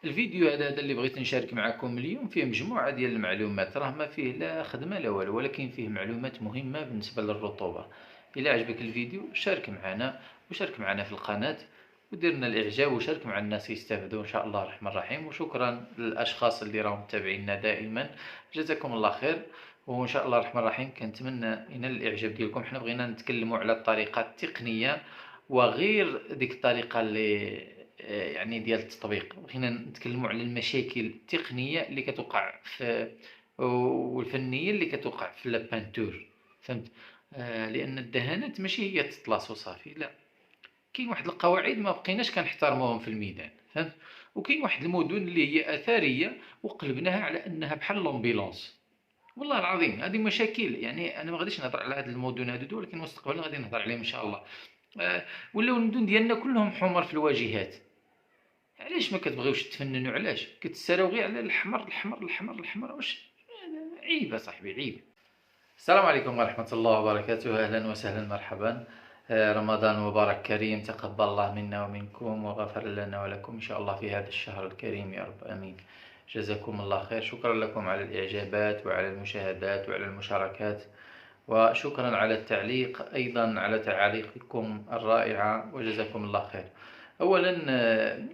الفيديو هذا اللي بغيت نشارك معكم اليوم فيه مجموعة ديال المعلومات، راه ما فيه لا خدمة لا والو، ولكن فيه معلومات مهمة بالنسبة للرطوبة. إلا عجبك الفيديو شارك معنا وشارك معنا في القناة ودير لنا الإعجاب وشارك مع الناس يستافدوا إن شاء الله الرحمن الرحيم. وشكرا للأشخاص اللي راهم متابعينا دائما، جزاكم الله خير. وإن شاء الله الرحمن الرحيم كنتمنى ينال الإعجاب ديالكم. حنا بغينا نتكلموا على الطريقة التقنية وغير ديك الطريقة اللي يعني ديال التطبيق. بغينا نتكلموا على المشاكل التقنيه اللي كتوقع في والفنيه اللي كتوقع في لابانتور، فهمت؟ لان الدهانات ماشي هي تطلاص وصافي، لا، كاين واحد القواعد ما بقيناش كنحترموهم في الميدان، فهمت؟ وكاين واحد المدن اللي هي اثريه وقلبناها على انها بحال لومبيلونس. والله العظيم هذه مشاكل، يعني انا ما غاديش نهضر على هذه المدن هذو، ولكن مستقبلا غادي نهضر عليهم ان شاء الله. ولاو المدن ديالنا كلهم حمر في الواجهات. علاش ما كتبغيوش تفننوا؟ علاش كتساراو غير على الأحمر الأحمر الأحمر الأحمر؟ واش عيب أصاحبي، عيب. السلام عليكم ورحمة الله وبركاته، أهلا وسهلا مرحبا. رمضان مبارك كريم، تقبل الله منا ومنكم وغفر لنا ولكم إن شاء الله في هذا الشهر الكريم يا رب، آمين. جزاكم الله خير، شكرا لكم على الإعجابات وعلى المشاهدات وعلى المشاركات، وشكرا على التعليق أيضا، على تعاليقكم الرائعة، وجزاكم الله خير. أولا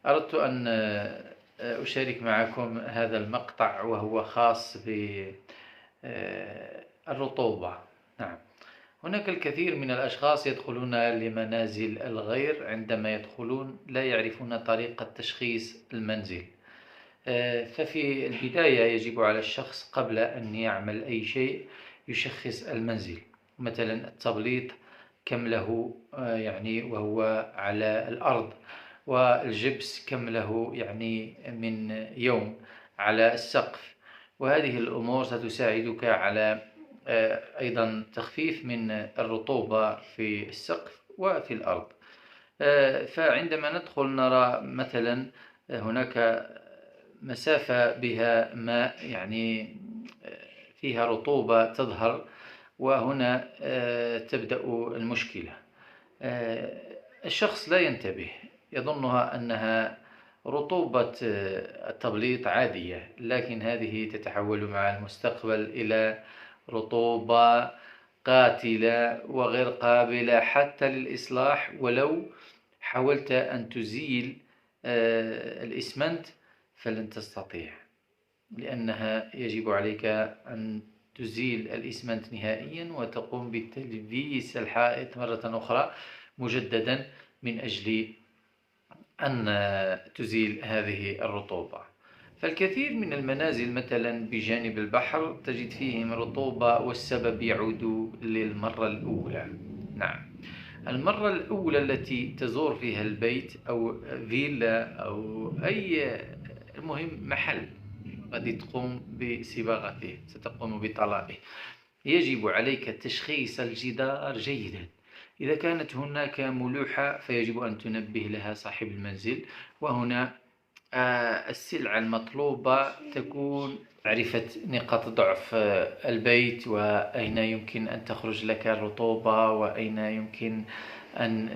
أردت أن أشارك معكم هذا المقطع، وهو خاص بالرطوبة. نعم، هناك الكثير من الأشخاص يدخلون لمنازل الغير، عندما يدخلون لا يعرفون طريقة تشخيص المنزل. ففي البداية يجب على الشخص قبل أن يعمل أي شيء يشخص المنزل، مثلا التبليط كم له يعني وهو على الأرض، والجبس كم له يعني من يوم على السقف. وهذه الأمور ستساعدك على أيضا تخفيف من الرطوبة في السقف وفي الأرض. فعندما ندخل نرى مثلا هناك مسافة بها ماء، يعني فيها رطوبة تظهر، وهنا تبدأ المشكلة. الشخص لا ينتبه، يظنها أنها رطوبة التبليط عادية، لكن هذه تتحول مع المستقبل إلى رطوبة قاتلة وغير قابلة حتى للإصلاح. ولو حاولت أن تزيل الإسمنت فلن تستطيع، لأنها يجب عليك أن تزيل الإسمنت نهائيا وتقوم بتلبيس الحائط مرة أخرى مجددا من أجل أن تزيل هذه الرطوبة. فالكثير من المنازل مثلا بجانب البحر تجد فيهم رطوبة، والسبب يعود للمرة الأولى. نعم، المرة الأولى التي تزور فيها البيت أو فيلا أو أي، المهم محل غادي تقوم بصباغته، ستقوم بطلابه، يجب عليك تشخيص الجدار جيدا. إذا كانت هناك ملوحة فيجب أن تنبه لها صاحب المنزل. وهنا السلعة المطلوبة تكون معرفة نقاط ضعف البيت، وأين يمكن أن تخرج لك الرطوبة، وأين يمكن أن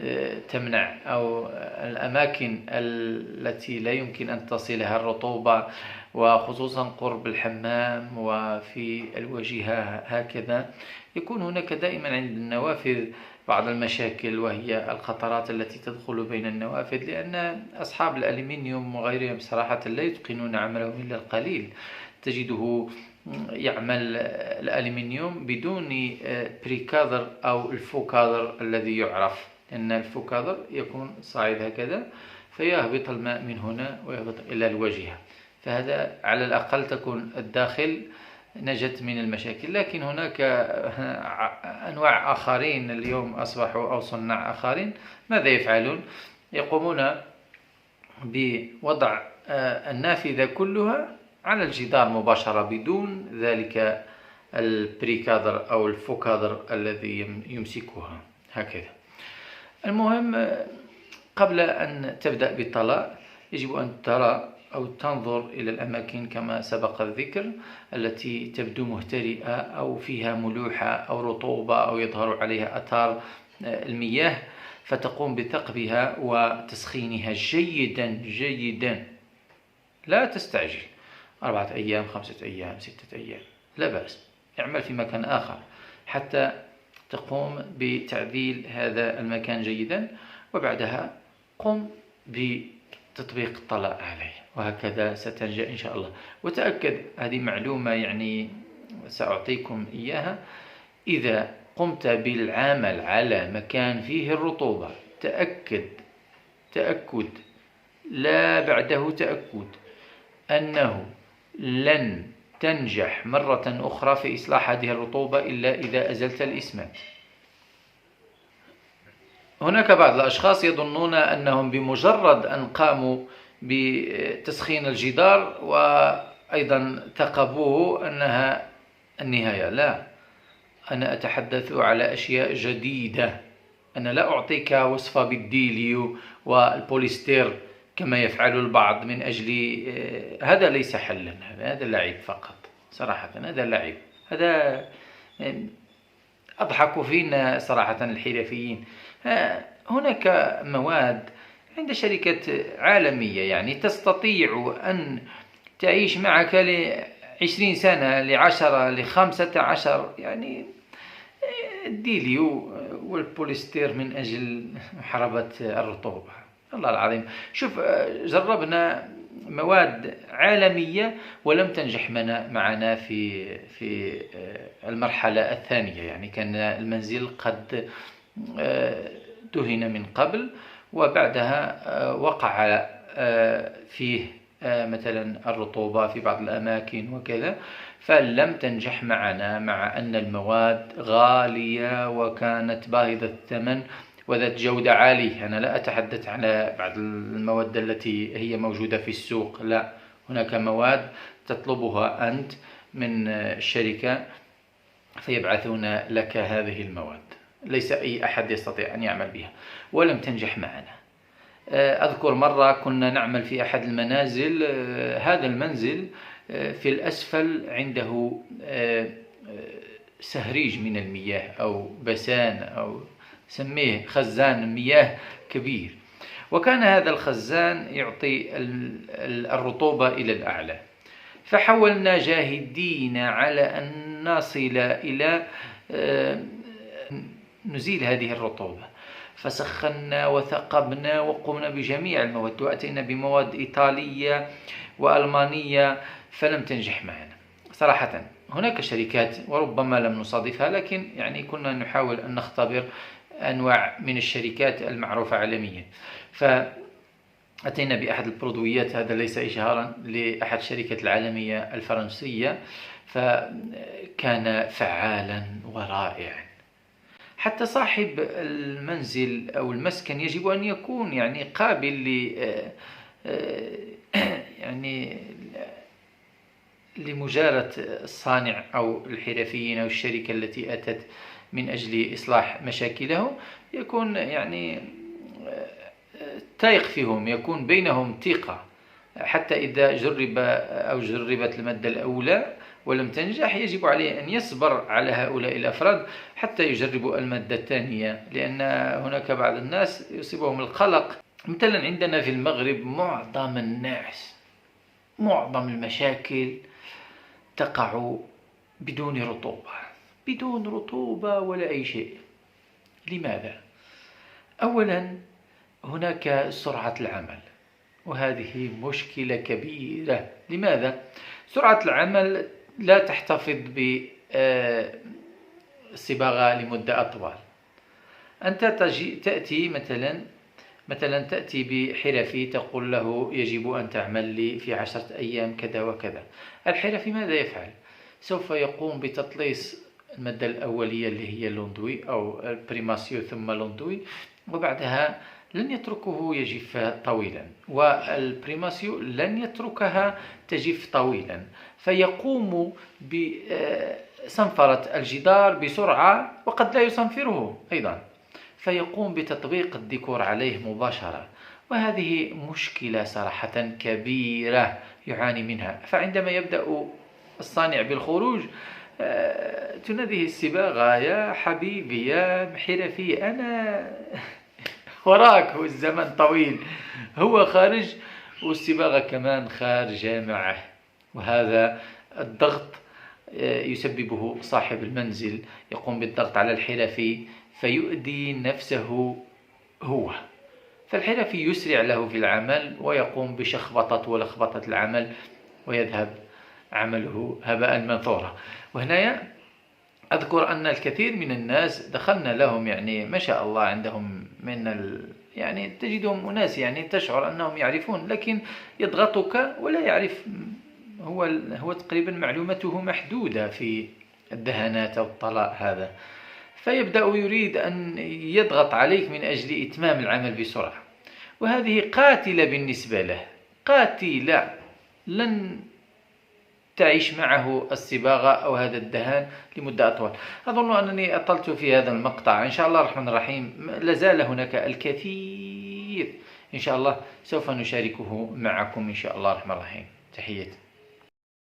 تمنع، أو الأماكن التي لا يمكن أن تصلها الرطوبة، وخصوصا قرب الحمام وفي الواجهة. هكذا يكون هناك دائما عند النوافذ بعض المشاكل، وهي القطرات التي تدخل بين النوافذ، لأن أصحاب الألمنيوم وغيرهم صراحة لا يتقنون عملهم إلا القليل. تجده يعمل الألمنيوم بدون بريكادر أو الفوكادر الذي يعرف، أن الفوكادر يكون صاعد هكذا فيهبط الماء من هنا ويهبط إلى الواجهة، فهذا على الأقل تكون الداخل نجت من المشاكل. لكن هناك أنواع آخرين اليوم أصبحوا، أو صناع آخرين، ماذا يفعلون؟ يقومون بوضع النافذة كلها على الجدار مباشرة بدون ذلك البريكادر أو الفوكادر الذي يمسكها هكذا. المهم، قبل أن تبدأ بالطلاء يجب أن ترى أو تنظر إلى الأماكن كما سبق الذكر التي تبدو مهترئة أو فيها ملوحة أو رطوبة أو يظهر عليها أثار المياه، فتقوم بثقبها وتسخينها جيدا جيدا لا تستعجل، 4 أيام، 5 أيام، 6 أيام، لا بأس. اعمل في مكان آخر حتى تقوم بتعديل هذا المكان جيدا، وبعدها قم بتطبيق الطلاء عليه، وهكذا ستنجح إن شاء الله. وتأكد، هذه معلومة يعني سأعطيكم إياها، إذا قمت بالعمل على مكان فيه الرطوبة تأكد لا بعده تأكد أنه لن تنجح مرة أخرى في إصلاح هذه الرطوبة إلا إذا أزلت الإسمنت. هناك بعض الأشخاص يظنون أنهم بمجرد أن قاموا بتسخين الجدار وأيضا ثقبوه أنها النهاية. لا، أنا أتحدث على أشياء جديدة. أنا لا أعطيك وصفة بالديليو والبوليستير كما يفعل البعض من أجل هذا ليس حلا، هذا لعب فقط صراحة، هذا لعب، هذا أضحك فينا صراحة الحرفيين. هناك مواد عند شركة عالمية يعني تستطيع أن تعيش معك ل20 سنة، ل10، ل15، يعني الديليو والبوليستير من أجل محاربة الرطوبة. الله العظيم، شوف، جربنا مواد عالمية ولم تنجح معنا في المرحلة الثانية. يعني كان المنزل قد دهن من قبل، وبعدها وقع فيه مثلا الرطوبة في بعض الأماكن وكذا، فلم تنجح معنا، مع أن المواد غالية وكانت باهظة الثمن وذات جودة عالية. أنا لا أتحدث على بعض المواد التي هي موجودة في السوق، لا، هناك مواد تطلبها أنت من الشركة فيبعثون لك هذه المواد، ليس أي أحد يستطيع أن يعمل بها، ولم تنجح معنا. أذكر مرة كنا نعمل في أحد المنازل، هذا المنزل في الأسفل عنده سهريج من المياه أو بسان أو سميه خزان مياه كبير، وكان هذا الخزان يعطي الرطوبة إلى الأعلى. فحاولنا جاهدين على أن نصل إلى نزيل هذه الرطوبة، فسخنا وثقبنا وقمنا بجميع المواد، وأتينا بمواد إيطالية وألمانية، فلم تنجح معنا صراحة. هناك شركات وربما لم نصادفها، لكن يعني كنا نحاول أن نختبر أنواع من الشركات المعروفة عالميا. فأتينا بأحد البرودويات، هذا ليس إشهارا، لأحد الشركات العالمية الفرنسية، فكان فعالا ورائعا. حتى صاحب المنزل أو المسكن يجب أن يكون يعني قابل يعني لمجاراة الصانع أو الحرفيين أو الشركة التي أتت من أجل إصلاح مشاكله، يكون يعني تايق فيهم، يكون بينهم ثقة. حتى إذا جرب أو جربت المادة الأولى ولم تنجح، يجب عليه أن يصبر على هؤلاء الأفراد حتى يجربوا المادة الثانية، لأن هناك بعض الناس يصيبهم القلق. مثلا عندنا في المغرب معظم المشاكل تقع بدون رطوبة ولا أي شيء. لماذا؟ أولا هناك سرعة العمل، وهذه مشكلة كبيرة. لماذا؟ سرعة العمل لا تحتفظ بصباغة لمدة أطول. أنت تأتي مثلا تأتي بحرفي تقول له يجب أن تعمل لي في 10 أيام كذا وكذا. الحرفي ماذا يفعل؟ سوف يقوم بتطليس المادة الأولية اللي هي لوندوي أو البريماسيو ثم لوندوي، وبعدها لن يتركه يجف طويلا، والبريماسيو لن يتركها تجف طويلا، فيقوم بصنفرة الجدار بسرعة وقد لا يصنفره أيضا، فيقوم بتطبيق الديكور عليه مباشرة. وهذه مشكلة صراحة كبيرة يعاني منها. فعندما يبدأ الصانع بالخروج تناديه الصباغة: يا حبيبي يا حرفي، أنا وراك، الزمن طويل. هو خارج والصباغة كمان خارجة معه، وهذا الضغط يسببه صاحب المنزل، يقوم بالضغط على الحرفي فيؤذي نفسه هو، فالحرفي يسرع له في العمل ويقوم بشخبطة ولخبطة العمل ويذهب عمله هباء منثورا. وهنا أذكر أن الكثير من الناس دخلنا لهم، يعني ما شاء الله عندهم يعني تجدهم أناس يعني تشعر أنهم يعرفون، لكن يضغطك ولا يعرف، هو تقريبا معلومته محدودة في الدهانات أو الطلاء هذا، فيبدأ يريد أن يضغط عليك من أجل إتمام العمل بسرعة، وهذه قاتلة بالنسبة له، قاتلة، لن تعيش معه الصباغة أو هذا الدهان لمدة أطول. أظن أنني أطلت في هذا المقطع. إن شاء الله الرحمن الرحيم لازال هناك الكثير إن شاء الله سوف نشاركه معكم إن شاء الله الرحمن الرحيم. تحياتي.